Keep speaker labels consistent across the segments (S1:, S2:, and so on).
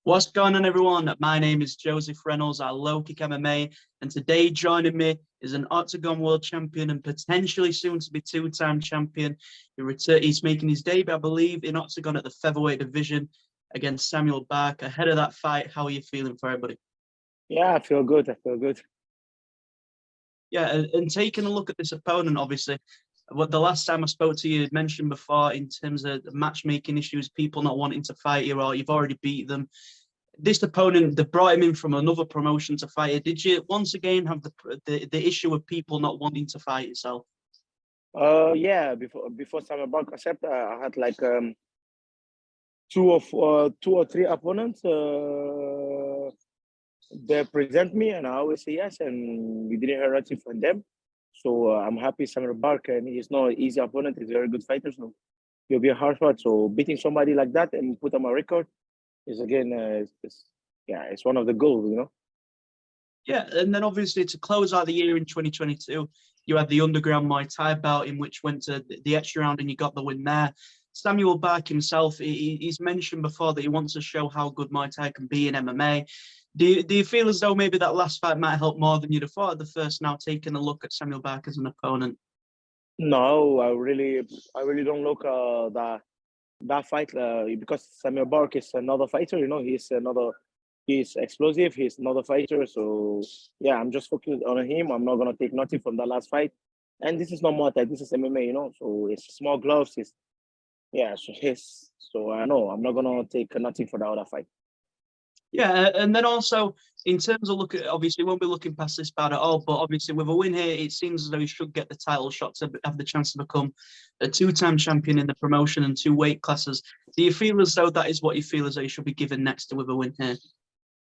S1: What's going on, everyone? My name is Joe Reynolds of LowKick MMA, and today joining me is an Octagon World Champion and potentially soon to be two-time champion. He's making his debut, I believe, in Octagon at the featherweight division against Samuel Barker. Ahead of that fight, how are you feeling for everybody?
S2: Yeah, I feel good. I feel good.
S1: Yeah, and taking a look at this opponent, obviously, what the last time I spoke to you, you mentioned before in terms of matchmaking issues, people not wanting to fight you, or you've already beat them. This opponent, they brought him in from another promotion to fight you. Did you once again have the issue of people not wanting to fight yourself?
S2: Yeah. Before Samuel Barker accept, I had like two or three opponents. They present me, and I always say yes, and we didn't hear nothing from them. So I'm happy Samuel Barker, and he's not an easy opponent. He's a very good fighter, so he'll be a hard fight. So beating somebody like that and put on my record is again, it's one of the goals, you know.
S1: Yeah, and then obviously to close out the year in 2022, you had the underground Muay Thai bout in which went to the extra round and you got the win there. Samuel Barker himself, he's mentioned before that he wants to show how good Muay Thai can be in MMA. Do you feel as though maybe that last fight might help more than you'd have thought at the first, now taking a look at Samuel Barker as an opponent?
S2: No, I really don't look that fight because Samuel Barker is another fighter. You know, he's explosive. He's another fighter. So yeah, I'm just focused on him. I'm not gonna take nothing from that last fight. And this is not Muay Thai. This is MMA. You know, so it's small gloves. So I know I'm not gonna take nothing for the other fight.
S1: Yeah, and then also in terms of obviously won't be looking past this bout at all, but obviously with a win here, it seems as though he should get the title shot to have the chance to become a two-time champion in the promotion and two weight classes. Do you feel as though that is what you feel as though you should be given next to with a win here?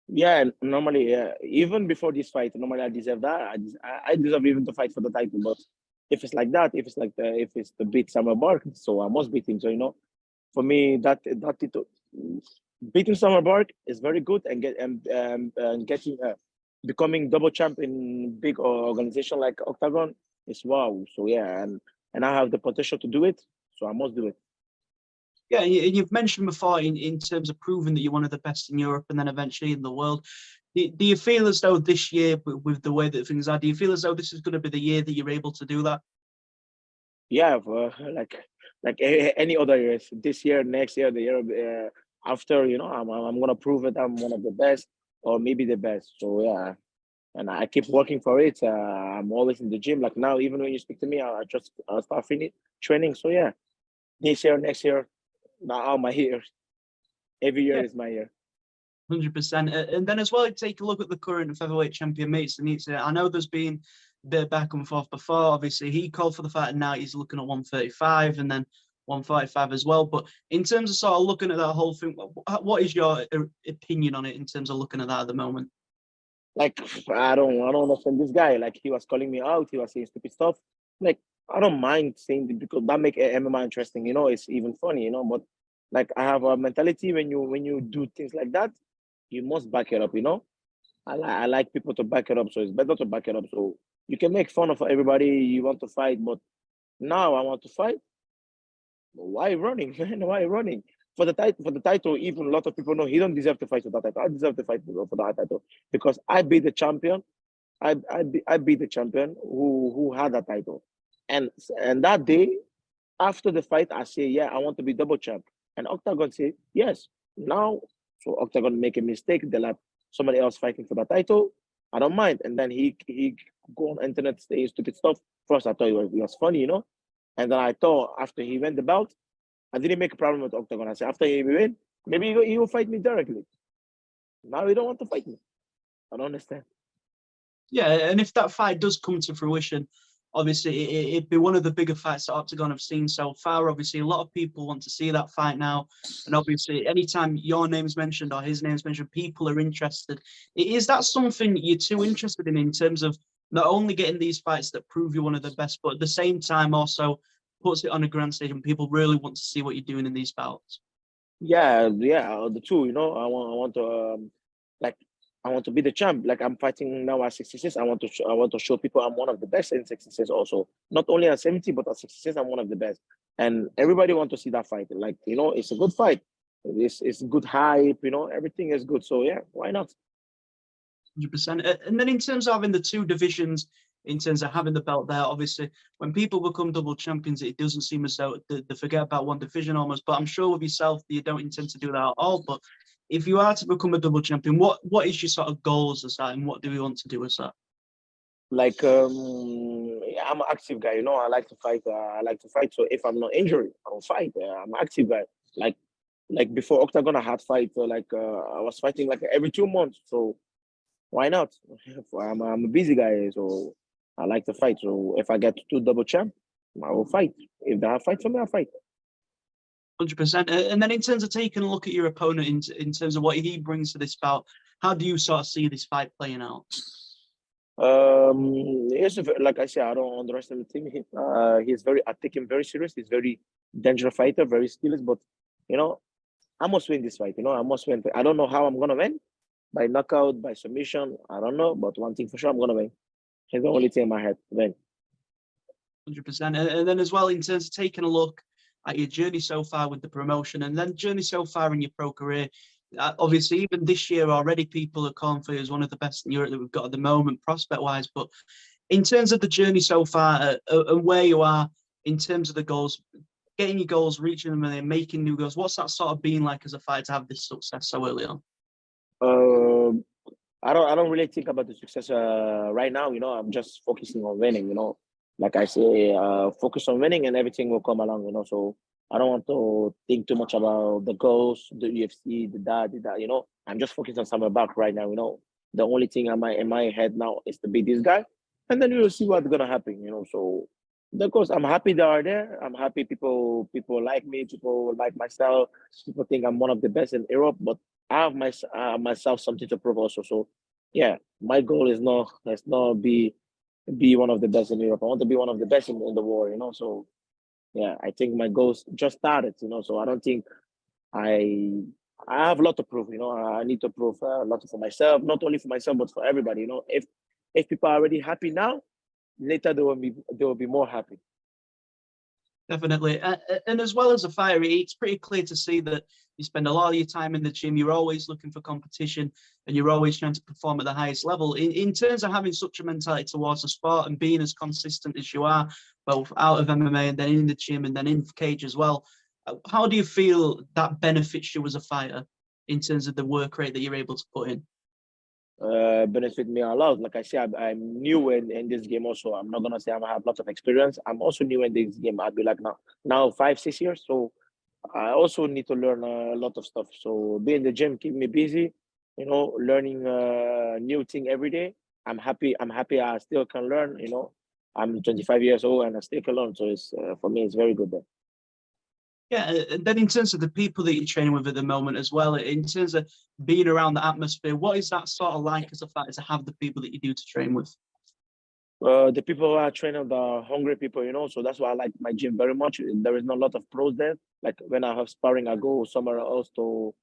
S2: Yeah, normally, even before this fight, normally I deserve that. I deserve even to fight for the title. But if it's like that, if it's to beat Samuel Barker, so I must beat him. So you know, for me, that title, beating Samuel Barker is very good, and getting becoming double champ in big organization like Octagon is wow. So yeah, and I have the potential to do it, so I must do it.
S1: Yeah, you've mentioned before in terms of proving that you're one of the best in Europe and then eventually in the world. Do you feel as though this year, with the way that things are, do you feel as though this is going to be the year that you're able to do that?
S2: Yeah, like any other years, this year, next year, the year after, you know, I'm gonna prove it. I'm one of the best, or maybe the best. So yeah, and I keep working for it. I'm always in the gym. Like now, even when you speak to me, I'll start training. So yeah, this year, next year, now my years. Every year is my year.
S1: 100%. And then as well, take a look at the current featherweight champion, Mate Sanikidze. I know there's been a bit of back and forth before. Obviously, he called for the fight, and now he's looking at 135 and then 145 as well. But in terms of sort of looking at that whole thing, what is your opinion on it in terms of looking at that at the moment?
S2: Like I don't understand this guy. Like he was calling me out. He was saying stupid stuff. Like I don't mind saying it because that make MMA interesting. You know, it's even funny. You know, but like I have a mentality when you do things like that, you must back it up. You know, I like people to back it up. So it's better to back it up. So you can make fun of everybody you want to fight, but now I want to fight. Why running, man? Why running? For the title, even a lot of people know he don't deserve to fight for that title. I deserve to fight for that title because I beat the champion. I beat the champion who had that title, and that day after the fight, I say, yeah, I want to be double champ, and Octagon say yes. Now, so Octagon make a mistake. They let somebody else fighting for the title. I don't mind, and then he go on internet say stupid stuff. First, I thought it was funny, you know, and then I thought after he won the belt, I didn't make a problem with Octagon. I said, after he win, maybe he will fight me directly. Now he don't want to fight me. I don't understand.
S1: Yeah, and if that fight does come to fruition, obviously it'd be one of the bigger fights that Octagon have seen so far. Obviously, a lot of people want to see that fight now. And obviously, anytime your name's mentioned or his name's mentioned, people are interested. Is that something you're too interested in terms of not only getting these fights that prove you're one of the best, but at the same time also puts it on a grand stage and people really want to see what you're doing in these bouts?
S2: Yeah, the two. You know, like I want to be the champ. Like I'm fighting now at 66. I want to show people I'm one of the best in 66 also. Not only at 70, but at 66, I'm one of the best. And everybody want to see that fight. Like, you know, it's a good fight. It's good hype, everything is good. So yeah, why not?
S1: 100%. And then in terms of having the two divisions, in terms of having the belt there, obviously, when people become double champions, it doesn't seem as though they forget about one division almost. But I'm sure with yourself, you don't intend to do that at all. But if you are to become a double champion, what is your sort of goals as that, and what do we want to do as that?
S2: Like I'm an active guy, I like to fight. So if I'm not injured, I'll fight. I'm an active guy. Like before Octagon, I had fight. I was fighting like every 2 months. So why not? I'm a busy guy, so I like to fight. So if I get to double champ, I will fight. If they have fight for me, I'll fight.
S1: 100%. And then in terms of taking a look at your opponent in terms of what he brings to this bout, how do you sort of see this fight playing out?
S2: Like I said, I don't underestimate him. I take him very serious. He's very dangerous fighter, very skilled. But I must win this fight. I must win. I don't know how I'm gonna win, by knockout, by submission. I don't know, but one thing for sure, I'm gonna win. He's the only thing in my head. Win.
S1: 100%. And then as well, in terms of taking a look at your journey so far with the promotion, and then journey so far in your pro career. Obviously, even this year already, people are calling for you as one of the best in Europe that we've got at the moment, prospect-wise. But in terms of the journey so far and where you are in terms of the goals, getting your goals, reaching them, and then making new goals, what's that sort of been like as a fighter to have this success so early on?
S2: I don't really think about the success right now. I'm just focusing on winning. Like I say, focus on winning, and everything will come along. So I don't want to think too much about the goals, the UFC, the that. I'm just focused on somewhere back right now. The only thing in my head now is to beat this guy, and then we'll see what's gonna happen. So the goals, I'm happy they are there. I'm happy people like me, people like my style. People think I'm one of the best in Europe, but I have myself something to prove also. So yeah, my goal is not be one of the best in Europe. I want to be one of the best in the world. So yeah, I think my goals just started, so I don't think I I have a lot to prove, I need to prove a lot for myself, not only for myself, but for everybody, if people are already happy now, later they will be more happy.
S1: Definitely. And as well as a fighter, it's pretty clear to see that you spend a lot of your time in the gym. You're always looking for competition and you're always trying to perform at the highest level. In terms of having such a mentality towards the sport and being as consistent as you are, both out of MMA and then in the gym and then in the cage as well, how do you feel that benefits you as a fighter in terms of the work rate that you're able to put in?
S2: Benefit me a lot. Like I said, I'm new in this game also. I'm not gonna say I have lots of experience. I'm also new in this game. I'll be like now 5-6 years. So I also need to learn a lot of stuff. So being in the gym keep me busy, learning new thing every day. I'm happy. I still can learn. I'm 25 years old and I still can learn. So it's for me, it's very good there.
S1: Yeah, and then in terms of the people that you're training with at the moment as well, in terms of being around the atmosphere, what is that sort of like as a fighter to have the people that you do to train with?
S2: The people who are training are hungry people, so that's why I like my gym very much. There is not a lot of pros there. Like when I have sparring, I go somewhere else to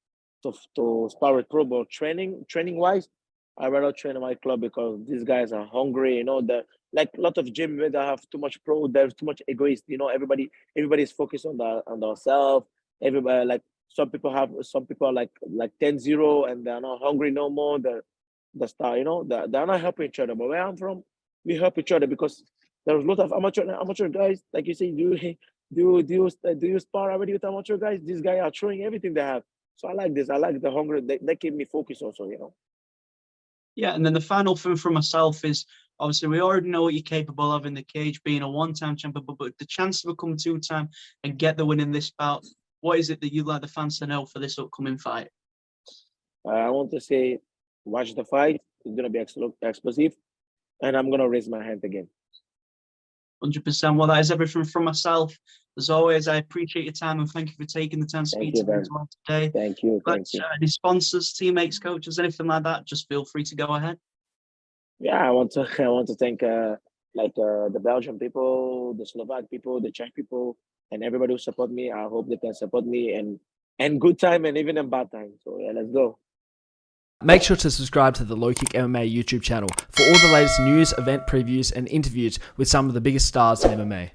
S2: spar with pro. But training wise, I rather train in my club because these guys are hungry. The like a lot of gym where they have too much pro, there's too much egoist. Everybody's focused on themselves. Everybody like some people are like 10-0 and they're not hungry no more. The star, they're not helping each other. But where I'm from, we help each other because there's a lot of amateur guys. Like you say, do you spar already with amateur guys? These guys are throwing everything they have. So I like this. I like the hunger. They keep me focused also,
S1: Yeah, and then the final thing for myself is obviously we already know what you're capable of in the cage, being a one-time champion, but the chance to become two-time and get the win in this bout, what is it that you'd like the fans to know for this upcoming fight?
S2: I want to say, watch the fight. It's gonna be explosive, and I'm gonna raise my hand again.
S1: 100%. Well, that is everything from myself. As always, I appreciate your time and thank you for taking the time to speak to me as well today.
S2: Thank you.
S1: Any sponsors, teammates, coaches, anything like that, just feel free to go ahead.
S2: Yeah, I want to thank the Belgian people, the Slovak people, the Czech people, and everybody who support me. I hope they can support me and good time and even in bad time. So yeah, let's go.
S3: Make sure to subscribe to the LowKickMMA YouTube channel for all the latest news, event previews, and interviews with some of the biggest stars in MMA.